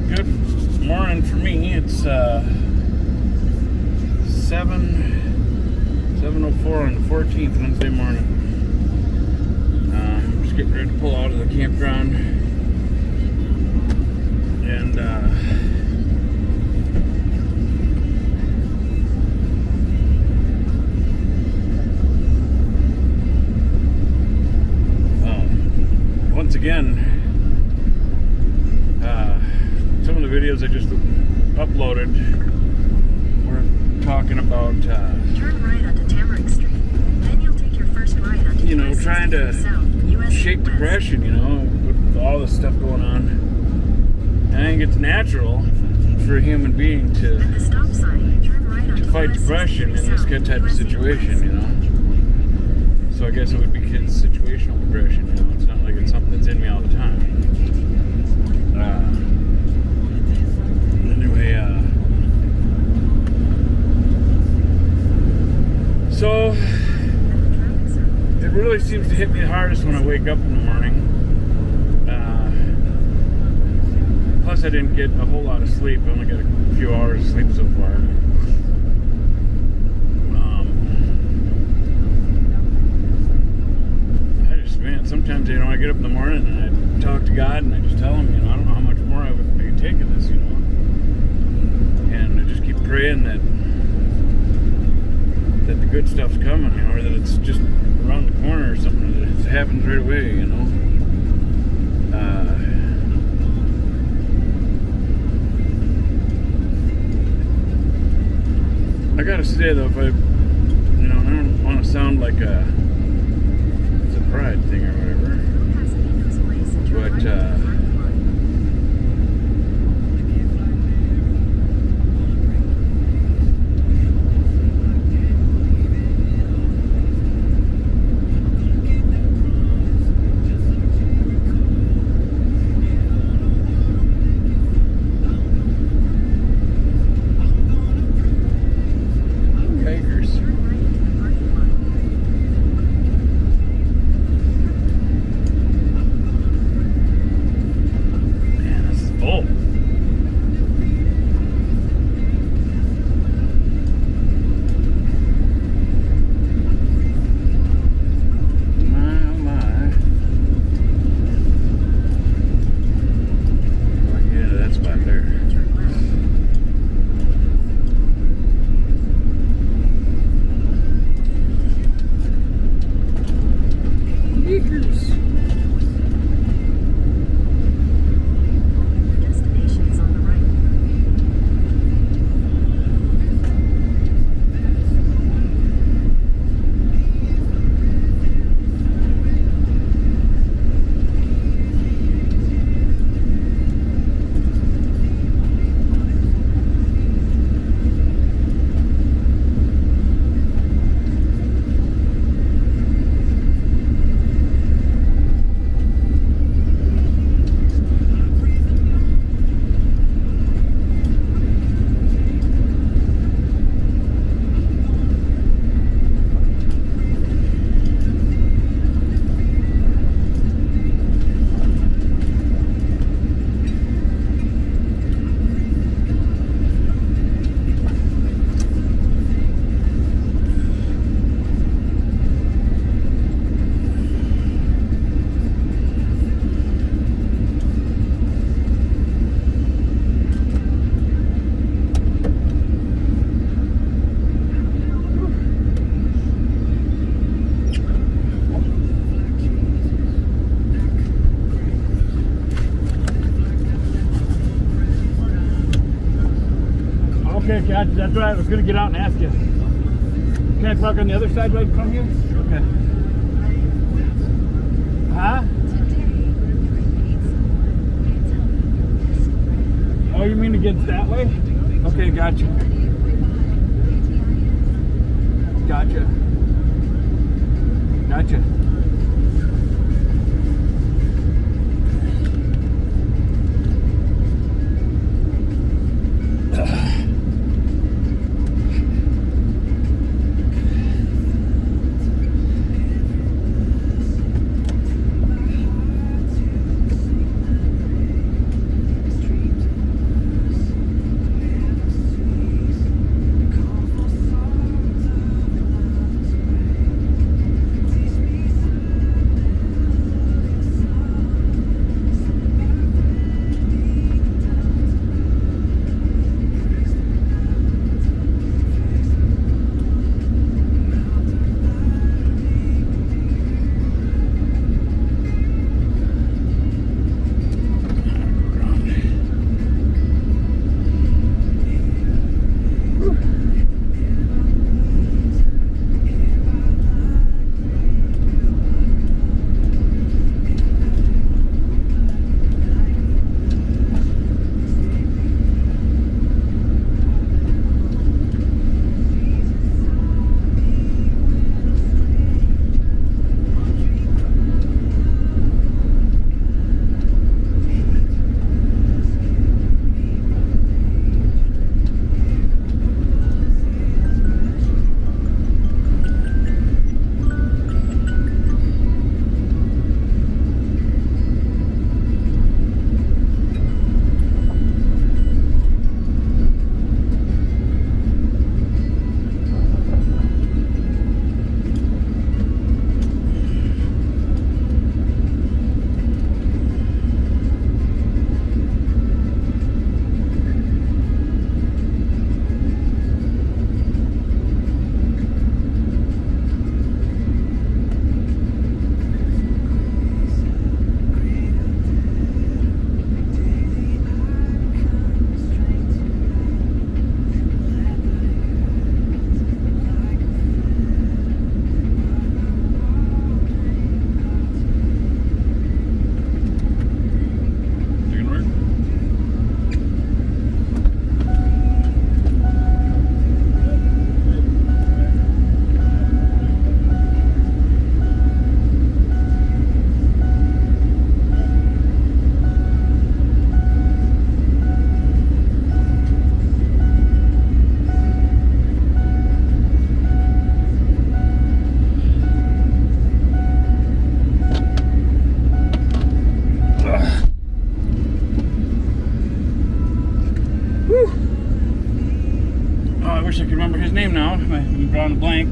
Good morning for me. It's 7:04 on the 14th, Wednesday morning. Just getting ready to pull out of the campground, and once again, some of the videos I just uploaded were talking about turn right onto Tamarack Street. Then you'll take your first right onto trying to shake depression, with all this stuff going on. I think it's natural for a human being to fight depression in this type of situation, So I guess it would be situational depression, It's not like it's something that's in me all the time. So it really seems to hit me the hardest when I wake up in the morning. Plus I didn't get a whole lot of sleep. I only got a few hours of sleep so far. Sometimes, I get up in the morning and I talk to God and I just tell him, I don't know how much more I could take of this, And I just keep praying that the good stuff's coming, or that it's just around the corner or something, that it happens right away, I gotta say though, if I don't want to sound like a pride thing or whatever, but okay, Cat, that's right. I was going to get out and ask you. Can I park on the other side right from you? Okay. Huh? Oh, you mean against that way? Okay, gotcha. Gotcha. Gotcha. name now. I'm drawing a blank.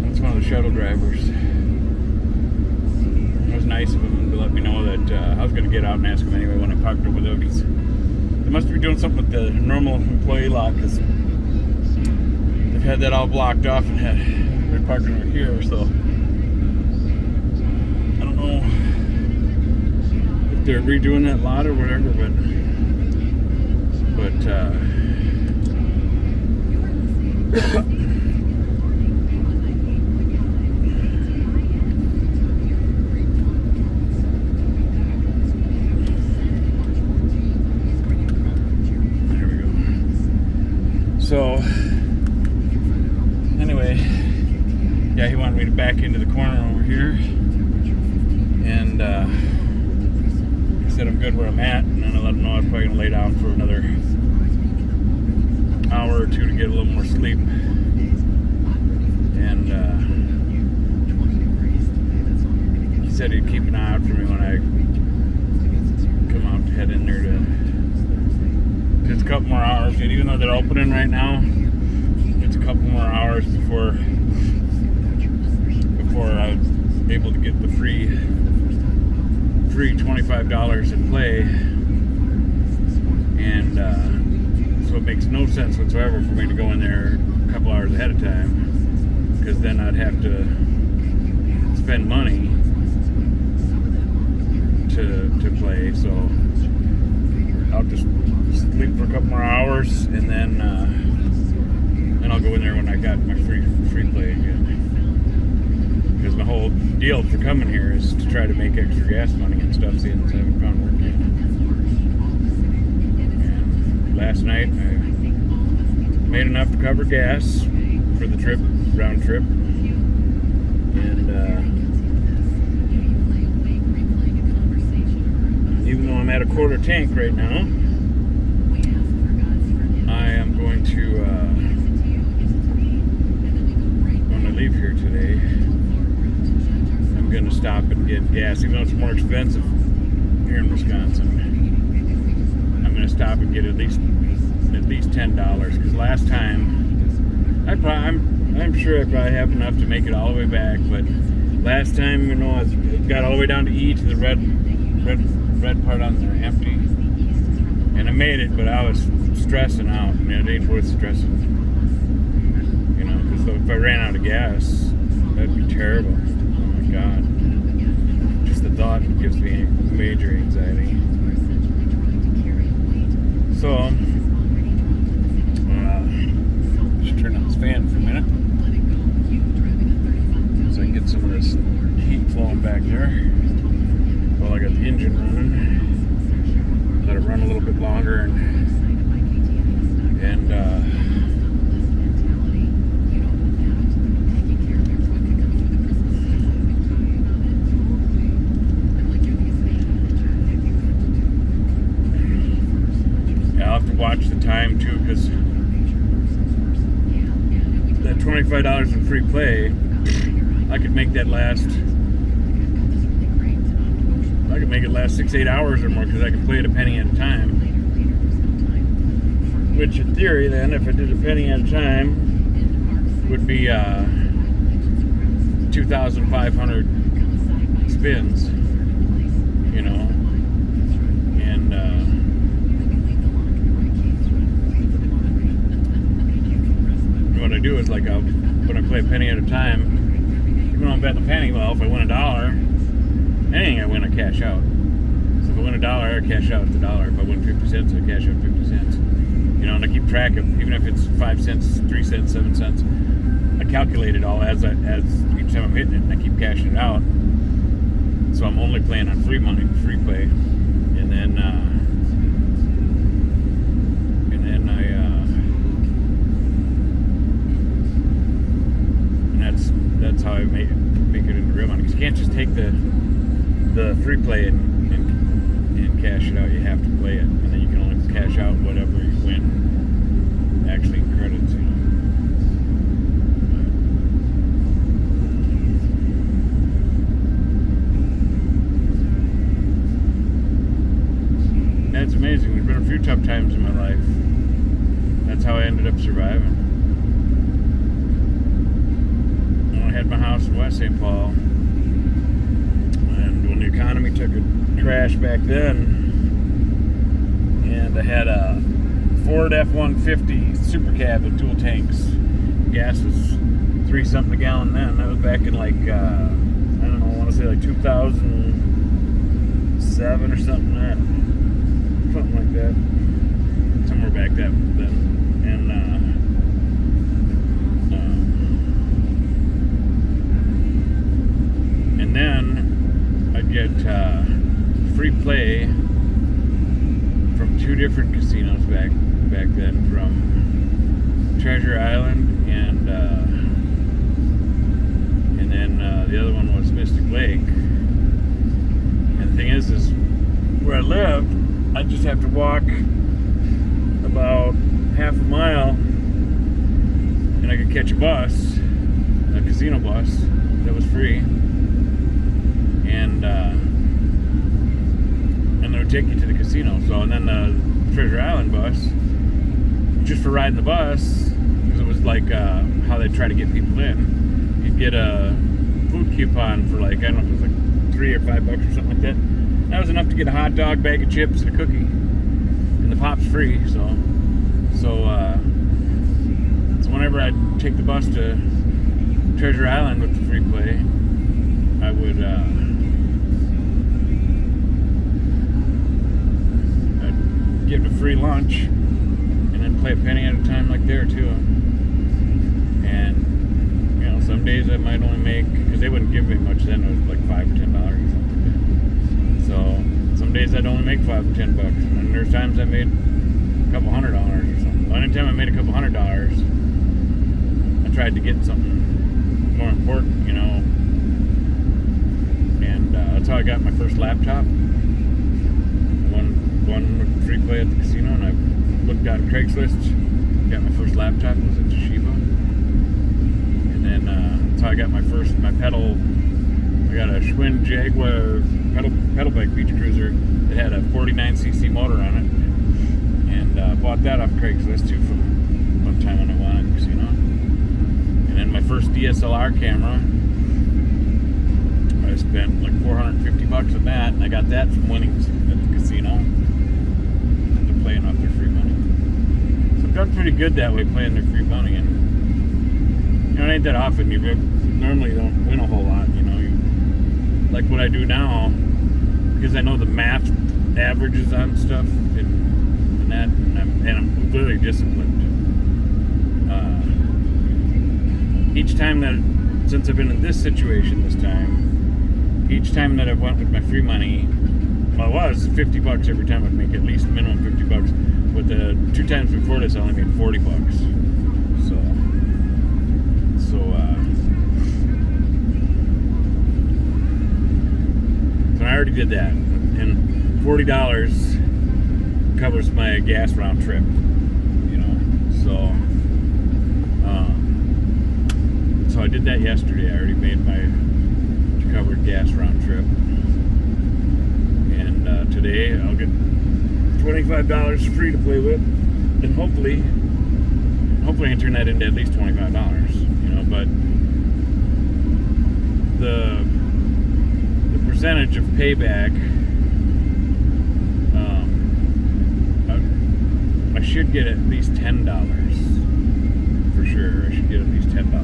That's one of the shuttle drivers. It was nice of him to let me know that I was going to get out and ask him anyway when I parked over there, because they must be doing something with the normal employee lot, because they've had that all blocked off and they're parking over here. So I don't know if they're redoing that lot or whatever, but so, anyway, yeah, he wanted me to back into the corner over here, and he said I'm good where I'm at, and then I let him know I was probably going to lay down for another hour or two to get a little more sleep, and he said he'd keep an eye out for me when I come out to head in there to... It's a couple more hours, and even though they're opening right now, it's a couple more hours before I was able to get the free $25 in play, and so it makes no sense whatsoever for me to go in there a couple hours ahead of time, because then I'd have to spend money to play. So I'll just sleep for a couple more hours, and then I'll go in there when I got my free play again. Because my whole deal for coming here is to try to make extra gas money and stuff, since I haven't found work yet. And last night I made enough to cover gas for the trip, round trip, and even though I'm at a quarter tank right now, I am going to, when I leave here today, I'm going to stop and get gas, even though it's more expensive here in Wisconsin. I'm going to stop and get at least $10, because last time, I'm sure I probably have enough to make it all the way back, but last time, you know, I got all the way down to E to the red part on there empty, and I made it, but I was stressing out, and it ain't worth stressing, you know, because if I ran out of gas, that'd be terrible. Oh my God, just the thought gives me major anxiety. So just turn on this fan for a minute so I can get some of this heat flowing back there while I got the engine running. Let it run a little bit longer, and I'll have to watch the time too, because that $25 in free play, I could make that last. I could make it last 6-8 hours or more, because I can play it a penny at a time. Which in theory then, if I did a penny at a time, would be 2,500 spins, you know. And what I do is, like, when I play a penny at a time, even though I'm betting a penny, well, if I win $1, anything I win, I cash out. So if I win $1, I cash out the $1. If I win 50 cents, I cash out 50 cents. You know, and I keep track of, even if it's 5 cents, 3 cents, 7 cents, I calculate it all as each time I'm hitting it, and I keep cashing it out. So I'm only playing on free money, free play, and then that's how I make it into real money. Because you can't just take the free play and cash it out. You have to play it, and then you can only cash out whatever you win actually in credits, you know. it's amazing. There's been a few tough times in my life. That's how I ended up surviving. When I had my house in West St. Paul, and when the economy took a crash back then, and I had a Ford F-150 Super Cab with dual tanks. Gas was $3 something a gallon then. That was back in like I don't know, I want to say like 2007 or something like that, somewhere back then. And then I'd get free play from 2 different casinos back then, from Treasure Island and then the other one was Mystic Lake. And the thing is where I lived, I just have to walk about half a mile, and I could catch a bus, a casino bus that was free, and it would take you to the casino. So, and then the Treasure Island bus, just for riding the bus, because it was like how they try to get people in. You'd get a food coupon for like, I don't know if it was like $3 or $5 or something like that. That was enough to get a hot dog, bag of chips, and a cookie, and the pop's free. So whenever I'd take the bus to Treasure Island with the free play, I would I'd give a free lunch, and then play a penny at a time like there too. And you know, some days I might only make, because they wouldn't give me much then, it was like $5 or $10 or something like that. So some days I'd only make $5 or $10, and then there's times I made a couple $100 or something. Anytime I made a couple $100, I tried to get something more important, you know. And that's how I got my first laptop. One with free play at the casino, and I looked on Craigslist, got my first laptop. It was a Toshiba. And then that's how I got my pedal. I got a Schwinn Jaguar pedal bike beach cruiser that had a 49cc motor on it, and bought that off Craigslist too from one time when I won at the casino. And then my first DSLR camera, I spent like $450 on that, and I got that from winning at the casino. They're playing off their free money. So I've done pretty good that way, playing their free money. And you know, it ain't that often. You normally don't win a whole lot, you know. Like what I do now, because I know the math averages on stuff, and I'm really disciplined. Each time that, since I've been in this situation this time, each time that I've went with my free money, well, it was $50 every time. I'd make at least minimum $50. But the 2 times before this, I only made $40. So I already did that, and $40 covers my gas round trip, you know. So I did that yesterday. I already made my covered gas round trip, and today I'll get $25 free to play with, and hopefully I can turn that into at least $25, you know. But the percentage of payback, I should get at least $10 for sure. I should get at least $10, I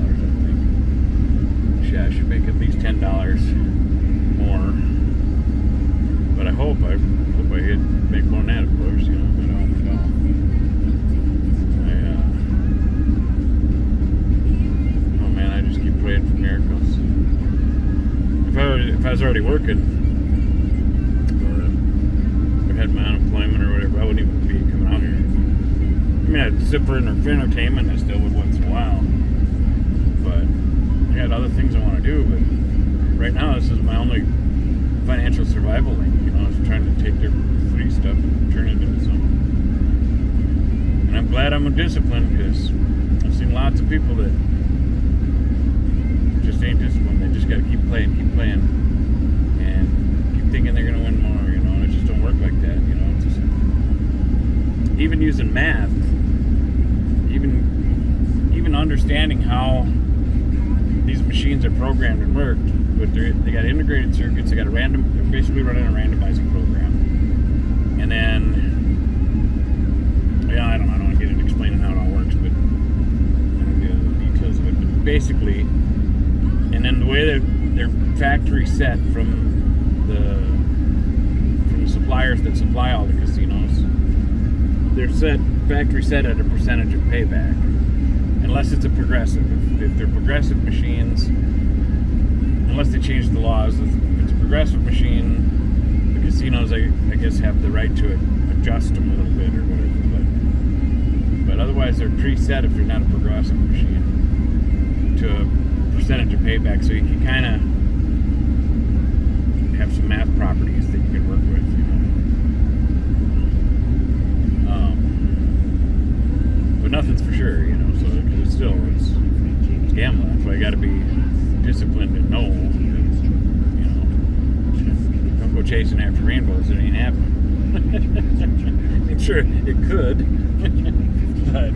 think. Yeah, I should make at least $10 more. But I hope I make more than that, of course, you know. But I don't know. Oh man, I just keep praying for miracles. If I was already working, or had my unemployment or whatever, I wouldn't even be coming out here. I mean, I'd sit for entertainment, I still would once in a while, but I got other things I want to do. But right now, this is my only financial survival link, you know. I was trying to take their free stuff and turn it into something. And I'm glad I'm disciplined, because I've seen lots of people that just ain't disciplined. They just got to keep playing, and keep thinking they're going to win more, you know. It just don't work like that, you know. It's just, but they got integrated circuits. They got they're basically running a randomizing program. And then, I don't want to get into explaining how it all works, but I don't get into the details of it. But basically, and then the way they're factory set from the suppliers that supply all the casinos, they're factory set at a percentage of payback, unless it's a progressive. If they're progressive machines, unless they change the laws, if it's a progressive machine, the casinos, I guess, have the right to adjust them a little bit or whatever. But otherwise, they're preset if they're not a progressive machine to a percentage of payback, so you can kind of have some math properties that you can work with. But nothing's for sure, so because it's gambling. That's why you got to be disciplined and know, don't go chasing after rainbows. It ain't happening. I'm sure it could, but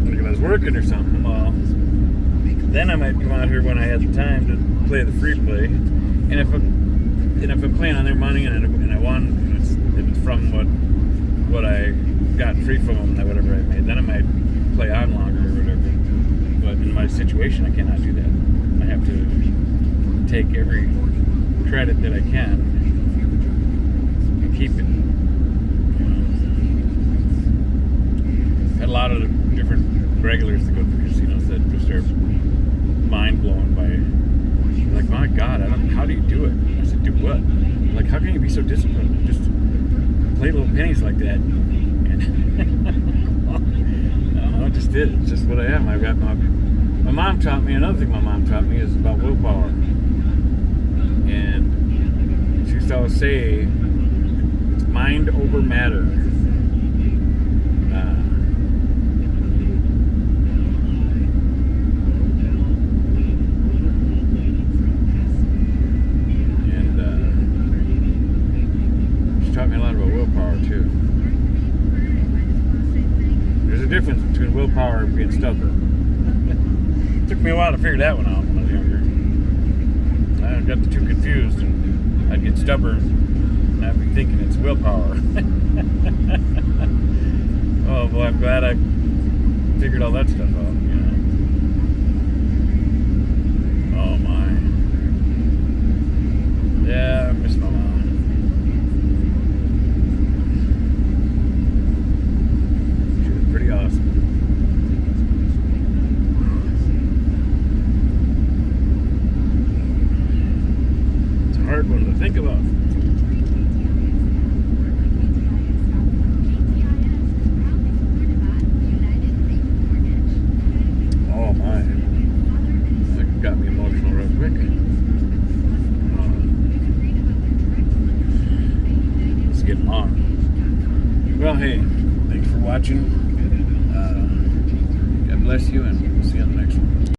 like if I was working or something, well, then I might come out here when I had the time to play the free play, and if I'm playing on their money and I won, if it's from what I got free from them, whatever I made, then I might play on longer or whatever. But in my situation, I cannot do that. I have to take every credit that I can and keep it. Had a lot of different regulars that go to the casinos that just are mind blown by. Like, my God, how do you do it? I said, do what? Like, how can you be so disciplined? Just play little pennies like that. And I just did it. It's just what I am. I got my mom taught me, another thing my mom taught me is about willpower. And she used to always say, it's mind over matter. Taught me a lot about willpower too. There's a difference between willpower and being stubborn. It took me a while to figure that one out when I was younger. I got the two confused, and I'd get stubborn and I'd be thinking it's willpower. Oh boy, I'm glad I figured all that stuff out. Oh my. Yeah, I miss my mom. Awesome. It's a hard one to think about. Oh my. That got me emotional real quick. Let's get on. Well, hey, thanks for watching. God bless you, and we'll see you on the next one.